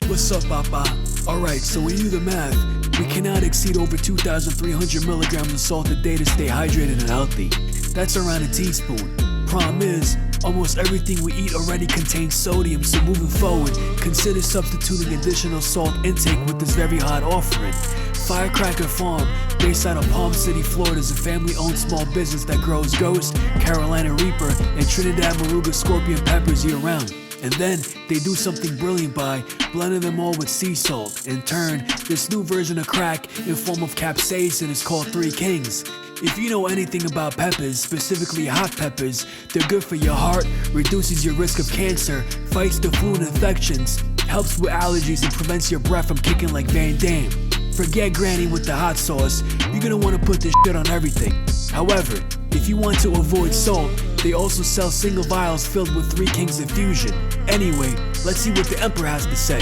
What's up, Papa? Alright, so we do the math. We cannot exceed over 2,300 milligrams of salt a day to stay hydrated and healthy. That's around a teaspoon. Problem is, almost everything we eat already contains sodium, so moving forward, consider substituting additional salt intake with this very hot offering. Firecrackerfarm, based out of Palm City, Florida, is a family-owned small business that grows Ghost, Carolina Reaper, and Trinidad Moruga scorpion peppers year-round. And then, they do something brilliant by blending them all with sea salt. In turn, this new version of crack in form of capsaicin is called Three Kings. If you know anything about peppers, specifically hot peppers, they're good for your heart, reduces your risk of cancer, fights the flu and infections, helps with allergies, and prevents your breath from kicking like Van Damme. Forget Granny with the hot sauce, you're gonna want to put this shit on everything. However, if you want to avoid salt, they also sell single vials filled with Three Kings infusion. Anyway, let's see what the Emperor has to say.